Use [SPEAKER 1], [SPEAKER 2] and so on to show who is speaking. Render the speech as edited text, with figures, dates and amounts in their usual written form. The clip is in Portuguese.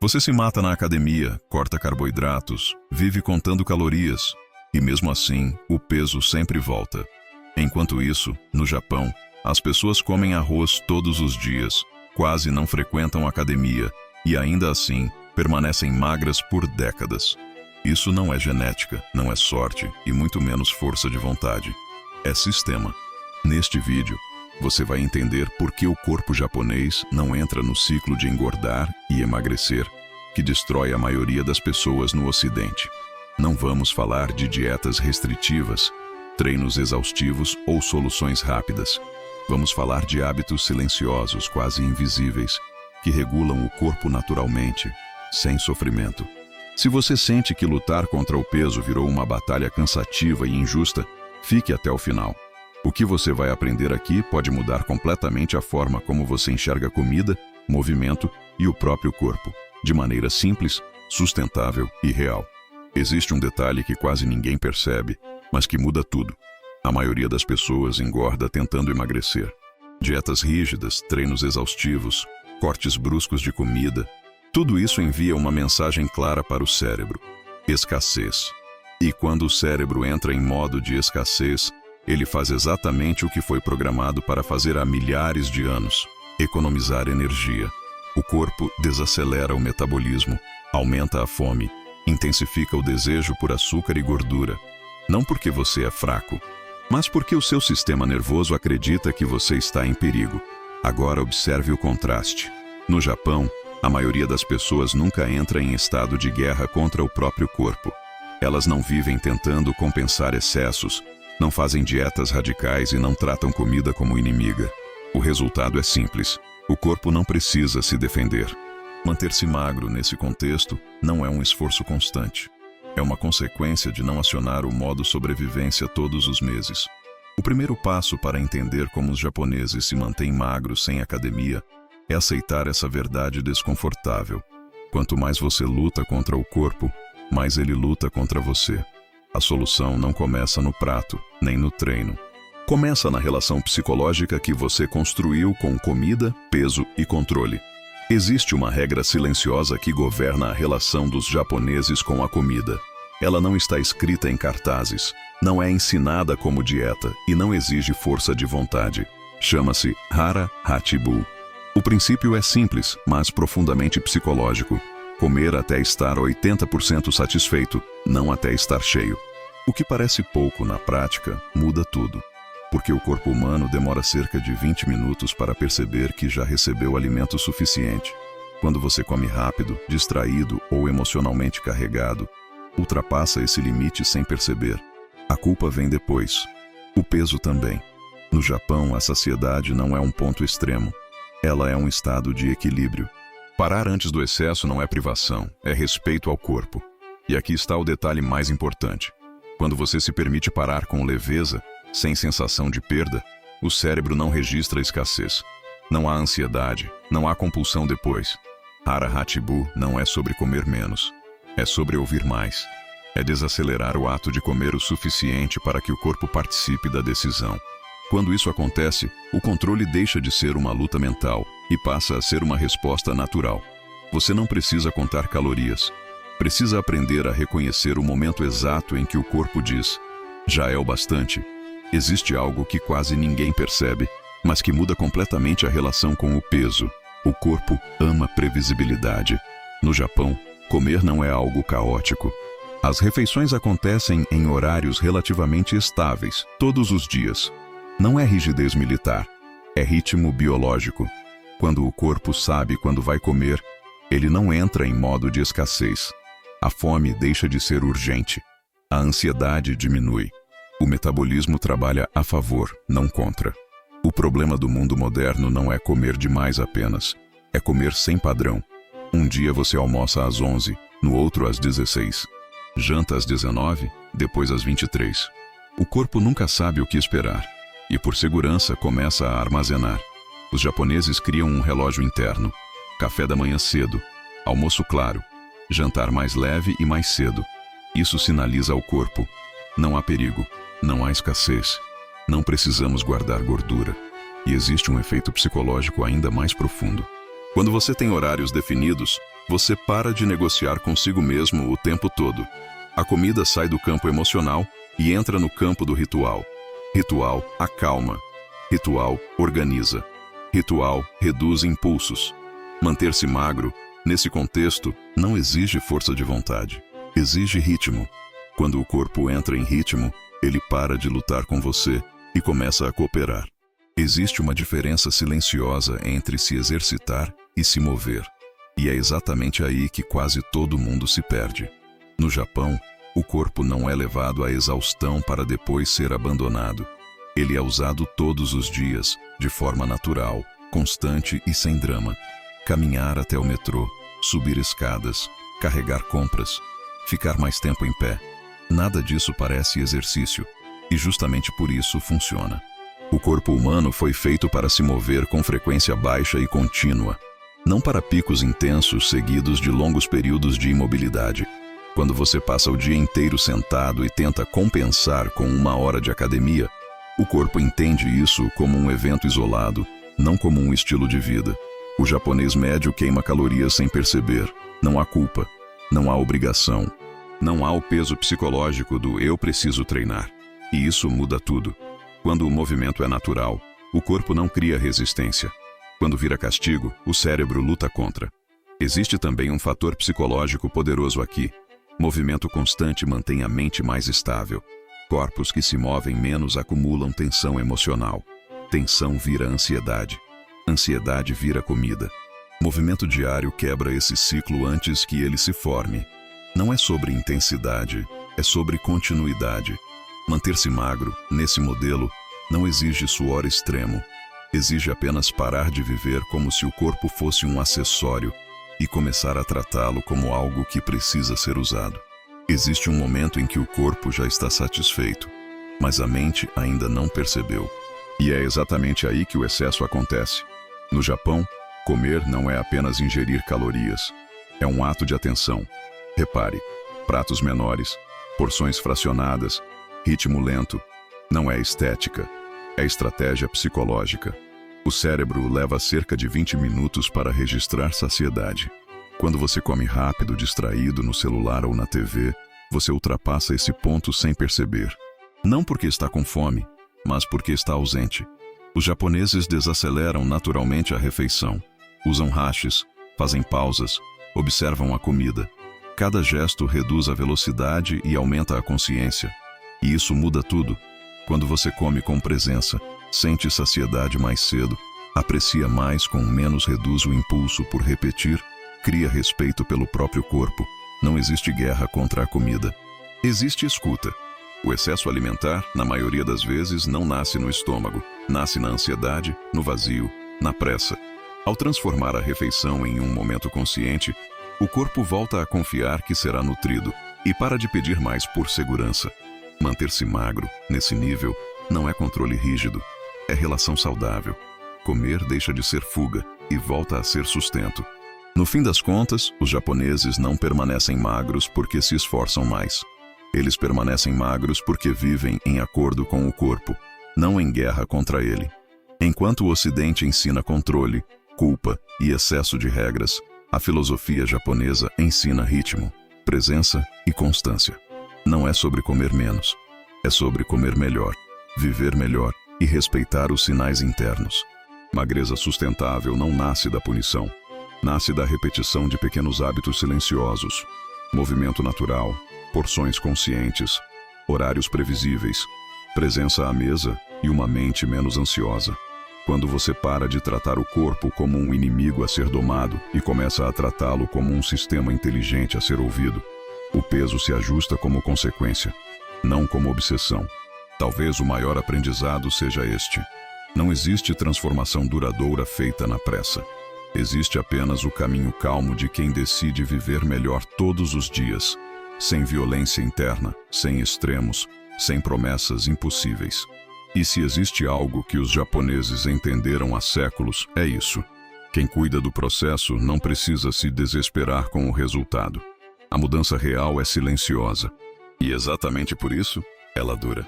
[SPEAKER 1] Você se mata na academia, corta carboidratos, vive contando calorias, e mesmo assim, o peso sempre volta. Enquanto isso, no Japão, as pessoas comem arroz todos os dias, quase não frequentam academia e ainda assim permanecem magras por décadas. Isso não é genética, não é sorte e muito menos força de vontade. É sistema. Neste vídeo, você vai entender por que o corpo japonês não entra no ciclo de engordar e emagrecer, que destrói a maioria das pessoas no Ocidente. Não vamos falar de dietas restritivas, treinos exaustivos ou soluções rápidas. Vamos falar de hábitos silenciosos, quase invisíveis, que regulam o corpo naturalmente, sem sofrimento. Se você sente que lutar contra o peso virou uma batalha cansativa e injusta, fique até o final. O que você vai aprender aqui pode mudar completamente a forma como você enxerga comida, movimento e o próprio corpo, de maneira simples, sustentável e real. Existe um detalhe que quase ninguém percebe, mas que muda tudo. A maioria das pessoas engorda tentando emagrecer. Dietas rígidas, treinos exaustivos, cortes bruscos de comida, tudo isso envia uma mensagem clara para o cérebro: escassez. E quando o cérebro entra em modo de escassez, ele faz exatamente o que foi programado para fazer há milhares de anos: economizar energia. O corpo desacelera o metabolismo, aumenta a fome, intensifica o desejo por açúcar e gordura. Não porque você é fraco, mas porque o seu sistema nervoso acredita que você está em perigo. Agora observe o contraste. No Japão, a maioria das pessoas nunca entra em estado de guerra contra o próprio corpo. Elas não vivem tentando compensar excessos, não fazem dietas radicais e não tratam comida como inimiga. O resultado é simples: o corpo não precisa se defender. Manter-se magro nesse contexto não é um esforço constante. É uma consequência de não acionar o modo sobrevivência todos os meses. O primeiro passo para entender como os japoneses se mantêm magros sem academia é aceitar essa verdade desconfortável. Quanto mais você luta contra o corpo, mais ele luta contra você. A solução não começa no prato, nem no treino. Começa na relação psicológica que você construiu com comida, peso e controle. Existe uma regra silenciosa que governa a relação dos japoneses com a comida. Ela não está escrita em cartazes, não é ensinada como dieta e não exige força de vontade. Chama-se Hara Hachibu. O princípio é simples, mas profundamente psicológico: comer até estar 80% satisfeito, não até estar cheio. O que parece pouco na prática muda tudo, porque o corpo humano demora cerca de 20 minutos para perceber que já recebeu alimento suficiente. Quando você come rápido, distraído ou emocionalmente carregado, ultrapassa esse limite sem perceber. A culpa vem depois. O peso também. No Japão, a saciedade não é um ponto extremo. Ela é um estado de equilíbrio. Parar antes do excesso não é privação, é respeito ao corpo. E aqui está o detalhe mais importante. Quando você se permite parar com leveza, sem sensação de perda, o cérebro não registra escassez. Não há ansiedade, não há compulsão depois. Hara Hachibu não é sobre comer menos, é sobre ouvir mais. É desacelerar o ato de comer o suficiente para que o corpo participe da decisão. Quando isso acontece, o controle deixa de ser uma luta mental e passa a ser uma resposta natural. Você não precisa contar calorias. Precisa aprender a reconhecer o momento exato em que o corpo diz: já é o bastante. Existe algo que quase ninguém percebe, mas que muda completamente a relação com o peso. O corpo ama previsibilidade. No Japão, comer não é algo caótico. As refeições acontecem em horários relativamente estáveis, todos os dias. Não é rigidez militar, é ritmo biológico. Quando o corpo sabe quando vai comer, ele não entra em modo de escassez. A fome deixa de ser urgente. A ansiedade diminui. O metabolismo trabalha a favor, não contra. O problema do mundo moderno não é comer demais apenas. É comer sem padrão. Um dia você almoça às 11, no outro às 16. Janta às 19, depois às 23. O corpo nunca sabe o que esperar. E por segurança começa a armazenar. Os japoneses criam um relógio interno. Café da manhã cedo, almoço claro, jantar mais leve e mais cedo. Isso sinaliza ao corpo: não há perigo, não há escassez, não precisamos guardar gordura. E existe um efeito psicológico ainda mais profundo. Quando você tem horários definidos, você para de negociar consigo mesmo o tempo todo. A comida sai do campo emocional e entra no campo do ritual. Ritual acalma. Ritual organiza. Ritual reduz impulsos. Manter-se magro, nesse contexto, não exige força de vontade. Exige ritmo. Quando o corpo entra em ritmo, ele para de lutar com você e começa a cooperar. Existe uma diferença silenciosa entre se exercitar e se mover. E é exatamente aí que quase todo mundo se perde. No Japão, o corpo não é levado à exaustão para depois ser abandonado. Ele é usado todos os dias, de forma natural, constante e sem drama. Caminhar até o metrô, subir escadas, carregar compras, ficar mais tempo em pé. Nada disso parece exercício, e justamente por isso funciona. O corpo humano foi feito para se mover com frequência baixa e contínua, não para picos intensos seguidos de longos períodos de imobilidade. Quando você passa o dia inteiro sentado e tenta compensar com 1 hora de academia, o corpo entende isso como um evento isolado, não como um estilo de vida. O japonês médio queima calorias sem perceber. Não há culpa, não há obrigação, não há o peso psicológico do eu preciso treinar. E isso muda tudo. Quando o movimento é natural, o corpo não cria resistência. Quando vira castigo, o cérebro luta contra. Existe também um fator psicológico poderoso aqui. Movimento constante mantém a mente mais estável. Corpos que se movem menos acumulam tensão emocional. Tensão vira ansiedade. Ansiedade vira comida. Movimento diário quebra esse ciclo antes que ele se forme. Não é sobre intensidade, é sobre continuidade. Manter-se magro, nesse modelo, não exige suor extremo. Exige apenas parar de viver como se o corpo fosse um acessório e começar a tratá-lo como algo que precisa ser usado. Existe um momento em que o corpo já está satisfeito, mas a mente ainda não percebeu. E é exatamente aí que o excesso acontece. No Japão, comer não é apenas ingerir calorias. É um ato de atenção. Repare, pratos menores, porções fracionadas, ritmo lento. Não é estética, é estratégia psicológica. O cérebro leva cerca de 20 minutos para registrar saciedade. Quando você come rápido, distraído no celular ou na TV, você ultrapassa esse ponto sem perceber. Não porque está com fome, mas porque está ausente. Os japoneses desaceleram naturalmente a refeição. Usam hashes, fazem pausas, observam a comida. Cada gesto reduz a velocidade e aumenta a consciência. E isso muda tudo. Quando você come com presença, sente saciedade mais cedo, aprecia mais com menos, reduz o impulso por repetir, cria respeito pelo próprio corpo. Não existe guerra contra a comida. Existe escuta. O excesso alimentar, na maioria das vezes, não nasce no estômago. Nasce na ansiedade, no vazio, na pressa. Ao transformar a refeição em um momento consciente, o corpo volta a confiar que será nutrido e para de pedir mais por segurança. Manter-se magro, nesse nível, não é controle rígido, é relação saudável. Comer deixa de ser fuga e volta a ser sustento. No fim das contas, os japoneses não permanecem magros porque se esforçam mais. Eles permanecem magros porque vivem em acordo com o corpo, não em guerra contra ele. Enquanto o Ocidente ensina controle, culpa e excesso de regras, a filosofia japonesa ensina ritmo, presença e constância. Não é sobre comer menos, é sobre comer melhor, viver melhor e respeitar os sinais internos. Magreza sustentável não nasce da punição, nasce da repetição de pequenos hábitos silenciosos, movimento natural, porções conscientes, horários previsíveis, presença à mesa e uma mente menos ansiosa. Quando você para de tratar o corpo como um inimigo a ser domado e começa a tratá-lo como um sistema inteligente a ser ouvido, o peso se ajusta como consequência, não como obsessão. Talvez o maior aprendizado seja este. Não existe transformação duradoura feita na pressa. Existe apenas o caminho calmo de quem decide viver melhor todos os dias, sem violência interna, sem extremos, sem promessas impossíveis. E se existe algo que os japoneses entenderam há séculos, é isso. Quem cuida do processo não precisa se desesperar com o resultado. A mudança real é silenciosa. E exatamente por isso, ela dura.